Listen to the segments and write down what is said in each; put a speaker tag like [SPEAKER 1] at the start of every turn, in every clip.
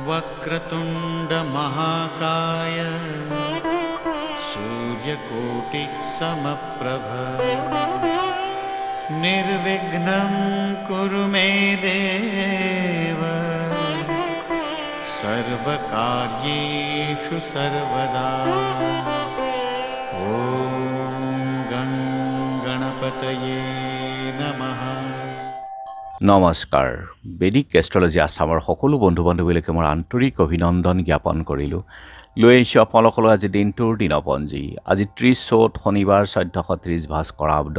[SPEAKER 1] वक्रतुंड महाकाय सूर्यकोटि समप्रभ निर्विघ्नं कुरु मे देव सर्वकार्येषु सर्वदा। ओम गं गणपतये नमः।
[SPEAKER 2] নমস্কাৰ বেদিক এষ্ট্ৰলজি আসামৰ সকলো বন্ধু বান্ধৱীলৈকে মোৰ আন্তৰিক অভিনন্দন জ্ঞাপন কৰিলোঁ। লৈ আহিছোঁ আপোনালোকলৈ আজি দিনটোৰ দিনপঞ্জী। আজি 30 চ'ত শনিবাৰ 1430 ভাস্কৰাব্দ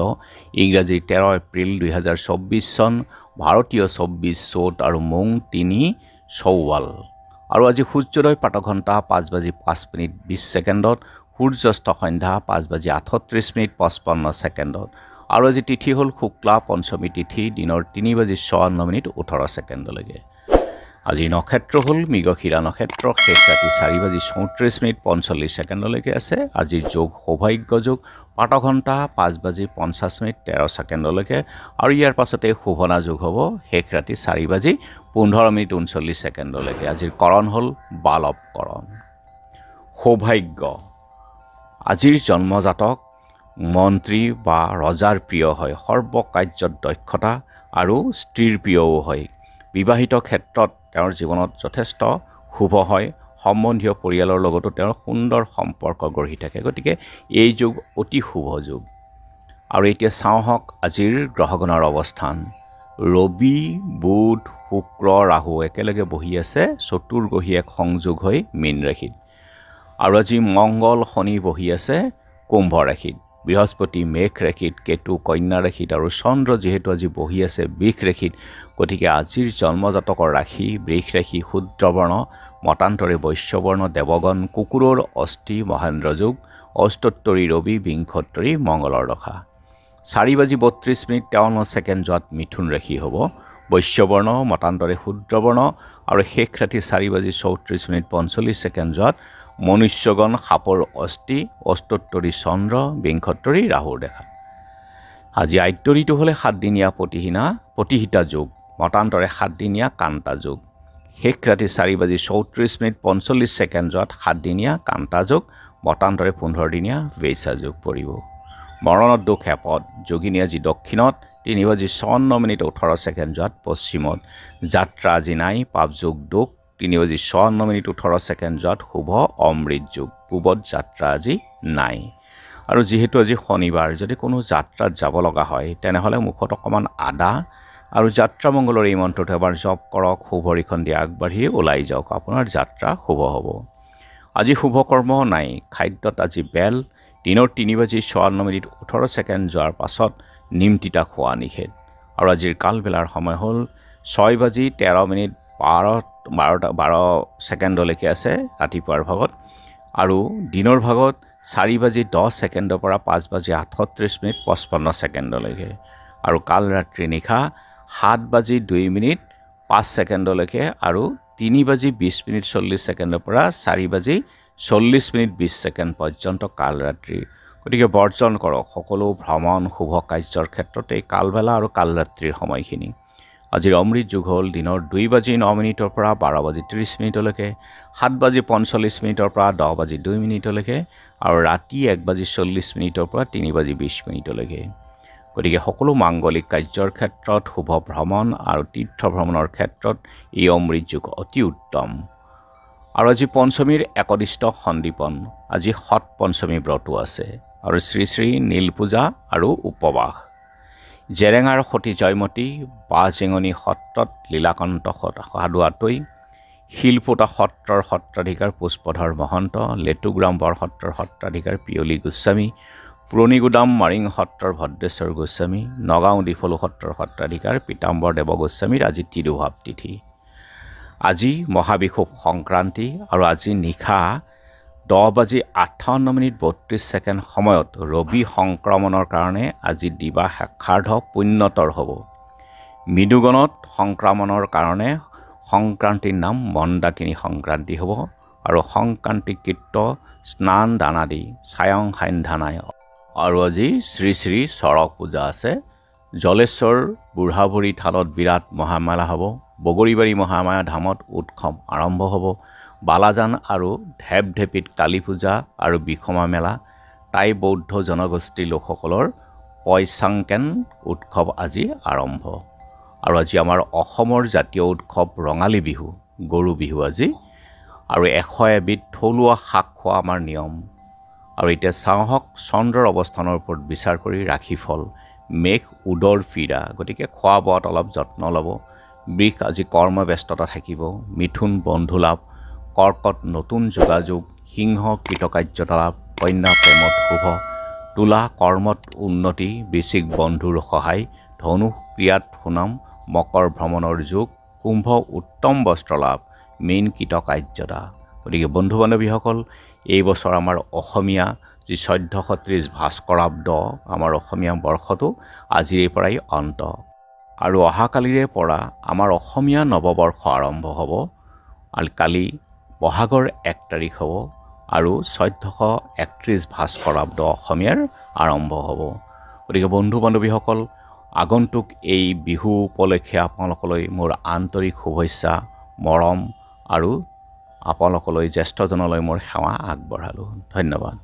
[SPEAKER 2] ইংৰাজীৰ 13 এপ্ৰিল 2024 চন ভাৰতীয় 24 চ'ত আৰু মোং 3 চৌৱাল। আৰু আজি সূৰ্যোদয় প্ৰাতঃঘণ্টা 5:05:20 সূৰ্যাস্ত সন্ধ্যা 5:38:55 আৰু আজি তিথি হ'ল শুক্লা পঞ্চমী তিথি দিনৰ 3:54:18 আজি নক্ষত্ৰ হ'ল মৃগশিৰা নক্ষত্ৰ শেষ ৰাতি 4:34:45 আছে। আজিৰ যোগ সৌভাগ্য যোগ প্ৰাতঃঘণ্টা 5:50:13 আৰু ইয়াৰ পাছতে শোভনা যোগ হ'ব শেষ ৰাতি 4:15:39 আজিৰ কৰণ হ'ল বালৱ কৰণ। সৌভাগ্য আজিৰ জন্মজাতক মন্ত্ৰী বা ৰজাৰ প্ৰিয় হয়, সৰ্বকাৰ্যত দক্ষতা আৰু স্ত্ৰীৰ প্ৰিয়ও হয়। বিবাহিত ক্ষেত্ৰত তেওঁৰ জীৱনত যথেষ্ট শুভ হয়, সম্বন্ধীয় পৰিয়ালৰ লগতো তেওঁৰ সুন্দৰ সম্পৰ্ক গঢ়ি থাকে, গতিকে এই যুগ অতি শুভ যুগ। আৰু এতিয়া চাওঁ হওক আজিৰ গ্ৰহগণৰ অৱস্থান। ৰবি বুধ শুক্ৰ ৰাহু একেলগে বহি আছে চতুৰ্গ্ৰহী এক সংযোগ হৈ মীন ৰাশিত। আৰু আজি মংগল শনি বহি আছে কুম্ভ ৰাশিত, বৃহস্পতি মেঘ ৰাশিত, কেতু কন্যা ৰাশিত আৰু চন্দ্ৰ যিহেতু আজি বহি আছে বৃষ ৰাশিত, গতিকে আজিৰ জন্মজাতকৰ ৰাশি বৃষ ৰাশি শূদ্ৰবৰ্ণ মতান্তৰে বৈশ্যবৰ্ণ দেৱগণ কুকুৰৰ অস্থি মহেন্দ্ৰ যোগ অষ্টোত্তৰী ৰবি বিংশোত্তৰী মংগলৰ দশা। 4:32:53 যোৱাত মিথুন ৰাশি হ'ব, বৈশ্যবৰ্ণ মতান্তৰে শূদ্ৰবৰ্ণ আৰু শেষ ৰাতি 4:34:45 যোৱাত মনুষ্যগণ সাপৰ অস্থি অষ্টোত্তৰী চন্দ্ৰ বিংশোত্তৰী ৰাহুৰ দেখা। আজি আদ্যৰিটো হ'লে 7 দিনীয়া প্ৰতিহিতা যোগ মতান্তৰে 7 দিনীয়া কান্তা যোগ। শেষ ৰাতি 4:34:45 যোৱাত 7 দিনীয়া কান্তা যোগ মতান্তৰে 15 দিনীয়া বেইছা যোগ পৰিব। মৰণত দুখ এপদ যোগিনী আজি দক্ষিণত 3:54:18 যোৱাত পশ্চিমত। যাত্ৰা আজি নাই পাপ যোগ দুখ 3:54:18 যোৱাত শুভ অমৃত যোগ। পূবত যাত্ৰা আজি নাই। আৰু যিহেতু আজি শনিবাৰ যদি কোনো যাত্ৰাত যাব লগা হয় তেনেহ'লে মুখত অকণমান আদা আৰু যাত্ৰা মংগলৰ এই মন্ত্ৰটো এবাৰ জপ কৰক, শুভৰিখন দি আগবাঢ়ি ওলাই যাওক, আপোনাৰ যাত্ৰা শুভ হ'ব। আজি শুভ কৰ্ম নাই। খাদ্যত আজি বেল দিনৰ 3:54:18 যোৱাৰ পাছত নিম তিতা খোৱা নিষেধ। আৰু আজিৰ কালবেলাৰ সময় হ'ল 6:13:12 আছে ৰাতিপুৱাৰ ভাগত, আৰু দিনৰ ভাগত 4:10 পৰা 5:38:55 আৰু কাল ৰাত্ৰি নিশা 7:02:05 আৰু 3:20:40 পৰা 4:40:20 পৰ্যন্ত কাল ৰাত্ৰি। গতিকে বৰ্জন কৰক সকলো ভ্ৰমণ শুভ কাৰ্যৰ ক্ষেত্ৰত এই কালবেলা আৰু কাল ৰাত্ৰিৰ সময়খিনি। আজিৰ অমৃত যুগ হ'ল দিনৰ 2:09 পৰা 12:30 7:45 পৰা 10:02 আৰু ৰাতি 1:40 পৰা 3:20 গতিকে সকলো মাংগলিক কাৰ্যৰ ক্ষেত্ৰত শুভ ভ্ৰমণ আৰু তীৰ্থ ভ্ৰমণৰ ক্ষেত্ৰত এই অমৃত যুগ অতি উত্তম। আৰু আজি পঞ্চমীৰ একদিষ্ট সন্দীপন, আজি সৎ পঞ্চমী ব্ৰতো আছে আৰু শ্ৰী শ্ৰী নীল পূজা আৰু উপবাস। জেৰেঙাৰ সতী জয়মতী বাজেঙনি সত্ৰত লীলাকান্ত সাধু আতৈ, শিলপোতা সত্ৰৰ সত্ৰাধিকাৰ পুষ্পধৰ মহন্ত, লেটুগ্ৰাম বৰসত্ৰৰ সত্ৰাধিকাৰ পিয়লি গোস্বামী, পুৰণিগুদাম মাৰিং সত্ৰৰ ভদ্ৰেশ্বৰ গোস্বামী, নগাঁও ডিফলু সত্ৰৰ সত্ৰাধিকাৰ পীতাম্বৰ দেৱ গোস্বামীৰ আজি তিৰুভাৱ তিথি। আজি মহাবিষুৱ সংক্ৰান্তি আৰু আজি নিশা 10:58:32 সময়ত ৰবি সংক্ৰমণৰ কাৰণে আজি দিবা শেষাৰ্ধ পুণ্যতৰ হ'ব। মৃদুগণত সংক্ৰমণৰ কাৰণে সংক্ৰান্তিৰ নাম মন্দাকিনী সংক্ৰান্তি হ'ব। আৰু সংক্ৰান্তি কীৰ্ত স্নান দানাদি ছায়ং সান্ধানাই আৰু আজি শ্ৰী শ্ৰী চৰক পূজা আছে। জলেশ্বৰ বুঢ়াবুঢ়ী থানত বিৰাট মহামেলা হ'ব। বগৰীবাৰী মহামায়া ধামত উৎসৱ আৰম্ভ হ'ব। বালাজান আৰু ঢেপঢেপিত কালী পূজা আৰু বিষমা মেলা। টাই বৌদ্ধ জনগোষ্ঠীৰ লোকসকলৰ পয়চাংকেন উৎসৱ আজি আৰম্ভ। আৰু আজি আমাৰ অসমৰ জাতীয় উৎসৱ ৰঙালী বিহু, গৰু বিহু আজি। আৰু 100 এবিধ থলুৱা শাক খোৱা আমাৰ নিয়ম। আৰু এতিয়া চাওঁহক চন্দ্ৰৰ অৱস্থানৰ ওপৰত বিচাৰ কৰি ৰাশিফল। মেঘ উদৰ ফিৰা, গতিকে খোৱা বোৱাত অলপ যত্ন ল'ব। বৃষ আজি কৰ্মব্যস্ততা থাকিব। মিথুন বন্ধু লাভ। কৰ্কট নতুন যোগাযোগ। সিংহ কৃতকাৰ্যতা লাভ। কন্যা প্ৰেমত শুভ। তুলা কৰ্মত উন্নতি। বৃশ্চিক বন্ধুৰ সহায়। ধনু ক্ৰিয়াত সুনাম। মকৰ ভ্ৰমণৰ যোগ। কুম্ভ উত্তম বস্ত্ৰ লাভ। মীন কৃতকাৰ্যতা। গতিকে বন্ধু বান্ধৱীসকল, এই বছৰ আমাৰ অসমীয়া যি 1430 ভাস্কৰাব্দ, আমাৰ অসমীয়া বৰ্ষটো আজিৰে পৰাই অন্ত। আৰু অহাকালিৰে পৰা আমাৰ অসমীয়া নৱবৰ্ষ আৰম্ভ হ'ব। আৰু কালি বহাগৰ 1 তাৰিখ হ'ব আৰু 1431 ভাস্কৰাব্দ অসমীয়াৰ আৰম্ভ হ'ব। গতিকে বন্ধু বান্ধৱীসকল, আগন্তুক এই বিহু উপলক্ষে আপোনালোকলৈ মোৰ আন্তৰিক শুভেচ্ছা, মৰম আৰু আপোনালোকলৈ জ্যেষ্ঠজনলৈ মোৰ সেৱা আগবঢ়ালোঁ। ধন্যবাদ।